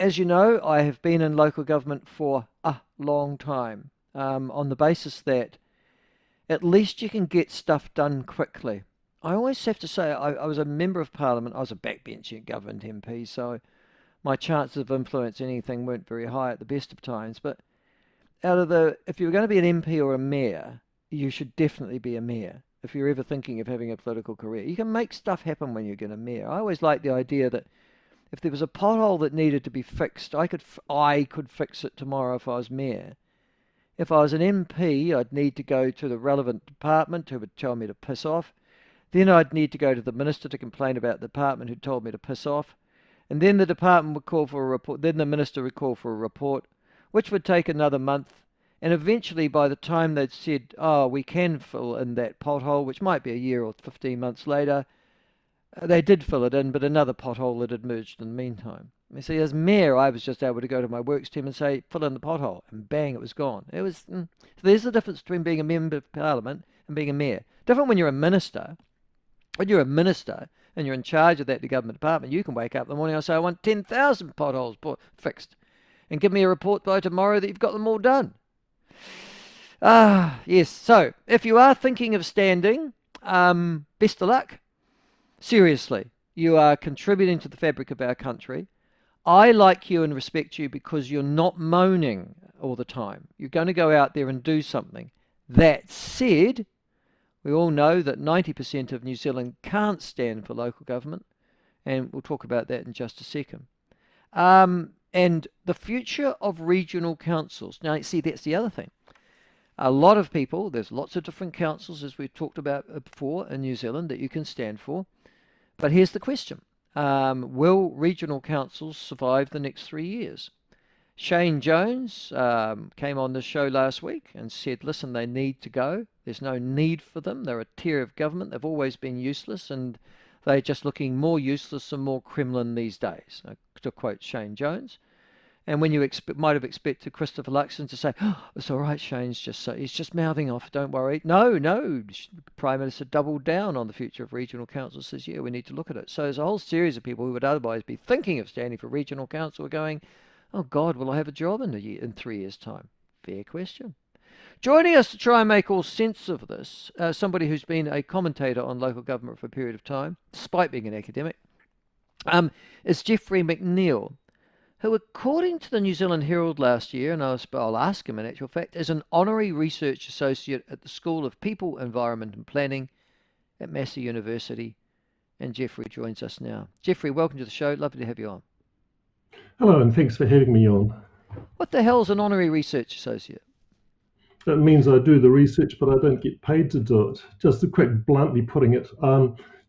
as you know, I have been in local government for a long time, on the basis that at least you can get stuff done quickly. I always have to say, I was a member of parliament. I was a backbencher government MP, so my chances of influence anything weren't very high at the best of times. But if you were going to be an MP or a mayor, you should definitely be a mayor. If you're ever thinking of having a political career, you can make stuff happen when you get a mayor. I always liked the idea that if there was a pothole that needed to be fixed, I could fix it tomorrow if I was mayor. If I was an MP, I'd need to go to the relevant department who would tell me to piss off. Then I'd need to go to the minister to complain about the department who told me to piss off. And then the department would call for a report. Then the minister would call for a report, which would take another month. And eventually, by the time they'd said, oh, we can fill in that pothole, which might be a year or 15 months later, they did fill it in, but another pothole had emerged in the meantime. You see, as mayor, I was just able to go to my works team and say, fill in the pothole, and bang, it was gone. So there's the difference between being a member of parliament and being a mayor. Different when you're a minister. When you're a minister and you're in charge of that government department, you can wake up in the morning and say, I want 10,000 potholes fixed, and give me a report by tomorrow that you've got them all done. Yes. So if you are thinking of standing, best of luck. Seriously, you are contributing to the fabric of our country. I like you and respect you because you're not moaning all the time. You're going to go out there and do something. That said, we all know that 90% of New Zealand can't stand for local government, and we'll talk about that in just a second. And the future of regional councils. Now, see, that's the other thing. A lot of people, there's lots of different councils, as we've talked about before in New Zealand, that you can stand for. But here's the question. Will regional councils survive the next 3 years? Shane Jones came on the show last week and said, listen, they need to go. There's no need for them. They're a tier of government. They've always been useless, and they're just looking more useless and more Kremlin these days, to quote Shane Jones. And when you might have expected Christopher Luxon to say, oh, it's all right, Shane's he's just mouthing off, don't worry. No, Prime Minister doubled down on the future of regional council, says, yeah, we need to look at it. So there's a whole series of people who would otherwise be thinking of standing for regional council are going, oh God, will I have a job in 3 years' time? Fair question. Joining us to try and make all sense of this, somebody who's been a commentator on local government for a period of time, despite being an academic, is Geoffrey McNeill, who, according to the New Zealand Herald last year, and I'll ask him in actual fact, is an honorary research associate at the School of People, Environment and Planning at Massey University. And Geoffrey joins us now. Geoffrey, welcome to the show. Lovely to have you on. Hello, and thanks for having me on. What the hell's an honorary research associate? That means I do the research, but I don't get paid to do it. Just to quick, bluntly putting it,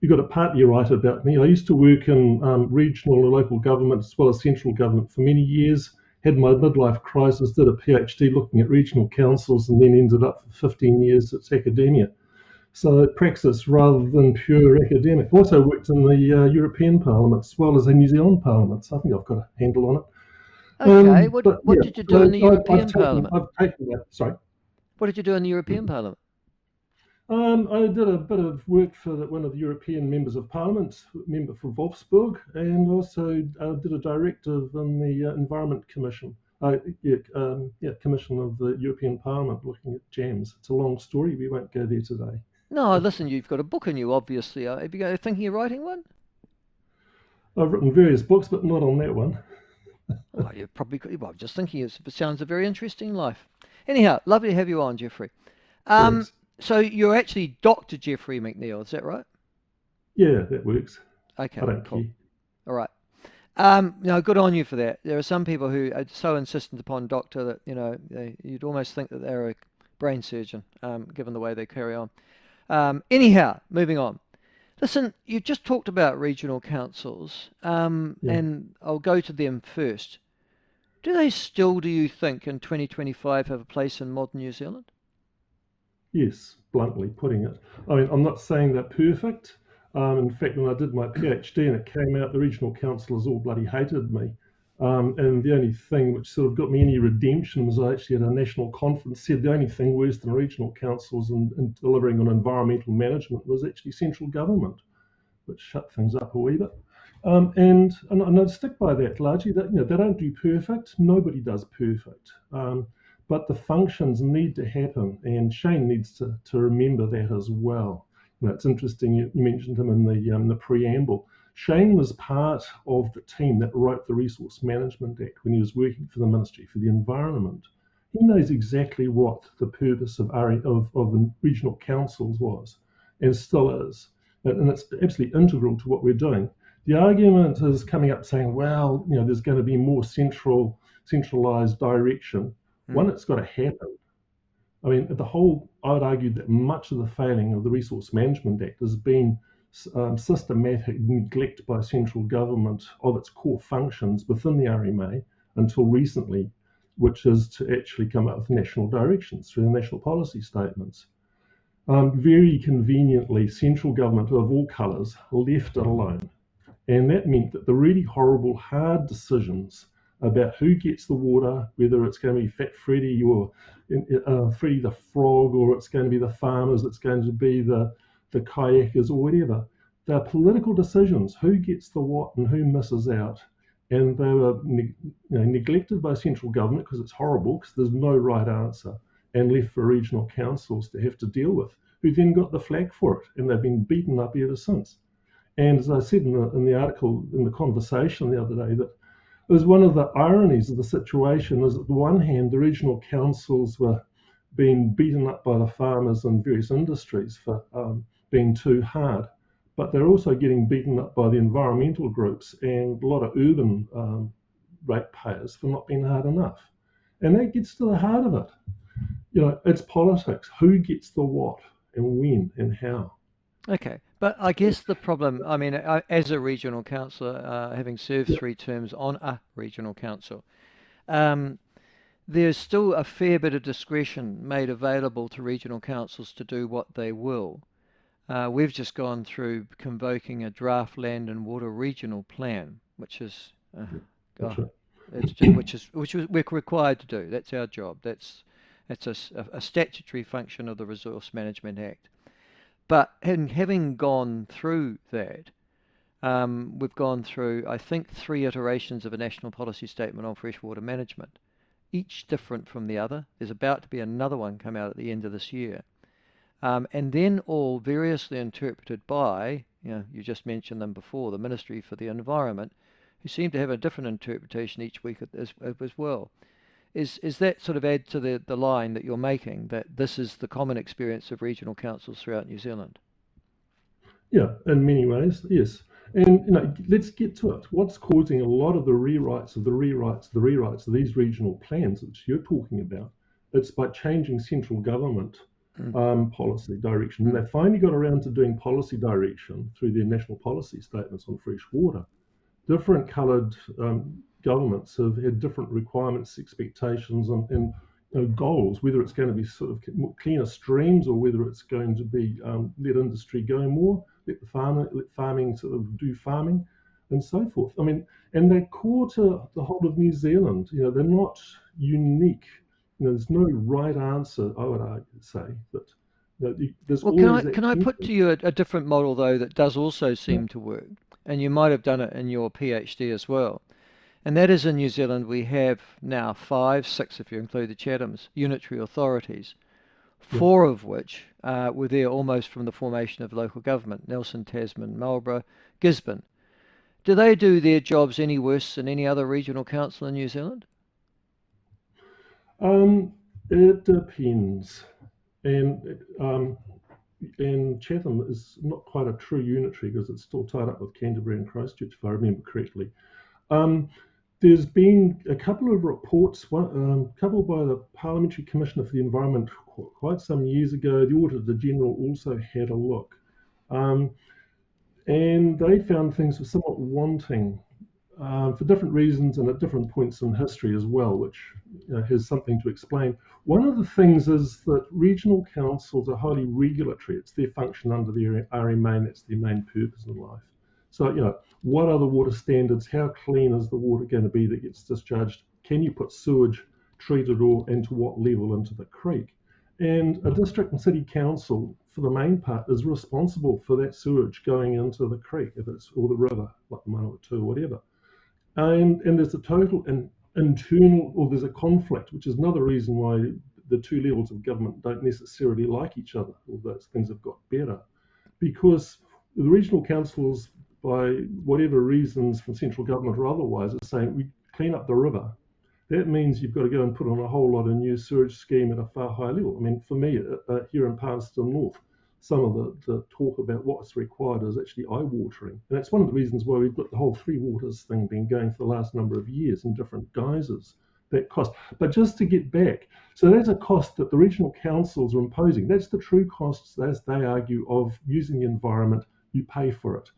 you got it partly right about me. I used to work in regional or local government as well as central government for many years, had my midlife crisis, did a PhD looking at regional councils, and then ended up for 15 years at academia. So praxis rather than pure academic. Also worked in the European Parliament as well as the New Zealand Parliament, so I think I've got a handle on it. Okay, what did you do in the European Parliament? I've taken that, sorry. What did you do in the European Parliament? I did a bit of work for one of the European members of Parliament, member for Wolfsburg, and also did a directive in the Environment Commission. Commission of the European Parliament looking at jams. It's a long story. We won't go there today. No, listen, you've got a book in you, obviously. Have you thinking of writing one? I've written various books, but not on that one. Well, you probably could. Well, I'm just thinking it sounds a very interesting life. Anyhow, lovely to have you on, Geoffrey. So you're actually Dr. Geoffrey McNeill, is that right? Yeah, that works. Okay, I don't cool. care. All right. No, good on you for that. There are some people who are so insistent upon doctor that, you'd almost think that they're a brain surgeon, given the way they carry on. Anyhow, moving on. Listen, you just talked about regional councils, and I'll go to them first. Do they still, do you think, in 2025 have a place in modern New Zealand? Yes, bluntly putting it. I mean, I'm not saying they're perfect. In fact, when I did my PhD and it came out, the regional councillors all bloody hated me. And the only thing which sort of got me any redemption was I actually at a national conference said the only thing worse than regional councils and delivering on environmental management was actually central government, which shut things up a wee bit. And I'd stick by that largely. That they don't do perfect. Nobody does perfect. But the functions need to happen, and Shane needs to remember that as well. It's interesting you mentioned him in the preamble. Shane was part of the team that wrote the Resource Management Act when he was working for the Ministry for the Environment. He knows exactly what the purpose of the regional councils was, and still is, and it's absolutely integral to what we're doing. The argument is coming up saying, well, there's going to be more centralized direction. One, Mm. it's got to happen. I mean, I would argue that much of the failing of the Resource Management Act has been systematic neglect by central government of its core functions within the RMA until recently, which is to actually come up with national directions through the national policy statements. Very conveniently, central government of all colours left it alone. And that meant that the really horrible, hard decisions about who gets the water, whether it's going to be Fat Freddy or Freddy the Frog, or it's going to be the farmers, it's going to be the kayakers, or whatever, they're political decisions. Who gets the what and who misses out? And they were neglected by central government because it's horrible, because there's no right answer, and left for regional councils to have to deal with, who then got the flag for it, and they've been beaten up ever since. And as I said in the article, in the conversation the other day, that it was one of the ironies of the situation is, at the one hand, the regional councils were being beaten up by the farmers and various industries for being too hard, but they're also getting beaten up by the environmental groups and a lot of urban ratepayers for not being hard enough. And that gets to the heart of it. It's politics. Who gets the what and when and how? Okay, but I guess the problem, I mean, as a regional councillor, having served Yeah, 3 terms on a regional council, um, there's still a fair bit of discretion made available to regional councils to do what they will. We've just gone through convoking a draft land and water regional plan, which is, that's oh, right. which we're required to do. That's our job. That's a statutory function of the Resource Management Act. But having gone through that, we've gone through, I think, 3 iterations of a national policy statement on freshwater management, each different from the other. There's about to be another one come out at the end of this year. And then all variously interpreted by, you just mentioned them before, the Ministry for the Environment, who seem to have a different interpretation each week as well. Is that sort of add to the line that you're making, that this is the common experience of regional councils throughout New Zealand? Yeah, in many ways, yes. And let's get to it. What's causing a lot of the rewrites of the rewrites, the rewrites of these regional plans that you're talking about? It's by changing central government Mm, policy direction. And mm. they finally got around to doing policy direction through their national policy statements on fresh water. Different coloured governments have had different requirements, expectations, and goals. Whether it's going to be sort of cleaner streams, or whether it's going to be let industry go more, let farming sort of do farming, and so forth. I mean, and they're core to the whole of New Zealand. They're not unique. There's no right answer. I would say that there's Well, can always I that can I put tension. to you a different model though that does also Yeah, seem to work, and you might have done it in your PhD as well. And that is, in New Zealand we have now 5, 6, if you include the Chathams, unitary authorities, yeah. 4 of which were there almost from the formation of local government: Nelson, Tasman, Marlborough, Gisborne. Do they do their jobs any worse than any other regional council in New Zealand? Um, it depends. And Chatham is not quite a true unitary because it's still tied up with Canterbury and Christchurch, if I remember correctly. Um, there's been a couple of reports, a couple by the Parliamentary Commissioner for the Environment quite some years ago. The Auditor General also had a look. Um, and they found things were somewhat wanting for different reasons and at different points in history as well, which has something to explain. One of the things is that regional councils are highly regulatory. It's their function under the RMA, and that's their main purpose in life. So, what are the water standards? How clean is the water going to be that gets discharged? Can you put sewage treated or and to what level into the creek? And a district and city council for the main part, is responsible for that sewage going into the creek, if it's or the river, like the Manawatu or whatever. And there's a total internal, or there's a conflict, which is another reason why the two levels of government don't necessarily like each other, although things have got better, because the regional councils, by whatever reasons from central government or otherwise, are saying we clean up the river. That means you've got to go and put on a whole lot of new sewage scheme at a far higher level. I mean, for me, here in Palmerston North, some of the talk about what's required is actually eye-watering. And that's one of the reasons why we've got the whole three waters thing been going for the last number of years in different guises, that cost. But just to get back, so that's a cost that the regional councils are imposing. That's the true costs, as they argue, of using the environment. You pay for it.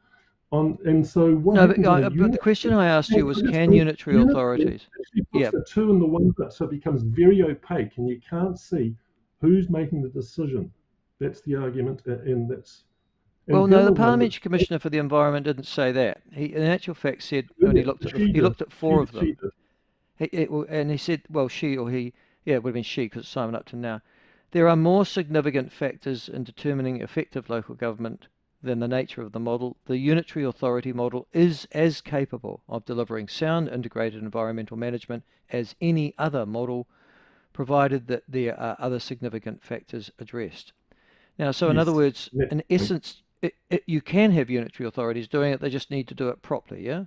And so what No, happens in a but the unit? question I asked you was, can unitary Unitary authorities? actually Yeah. puts the two in the one bit, so it becomes very opaque, and you can't see who's making the decision. That's the argument, and that's. Well, And the no, the other one Parliamentary Commissioner for the Environment didn't say that. He, in actual fact, said when he looked at she he did. looked at four of She them. did. And he said, well, she or he, yeah, it would have been she because it's Simon Upton now. There are more significant factors in determining effective local government than the nature of the model. The unitary authority model is as capable of delivering sound integrated environmental management as any other model, provided that there are other significant factors addressed. Now, so in other Yes. words, That's in the point. essence, you can have unitary authorities doing it, they just need to do it properly, yeah?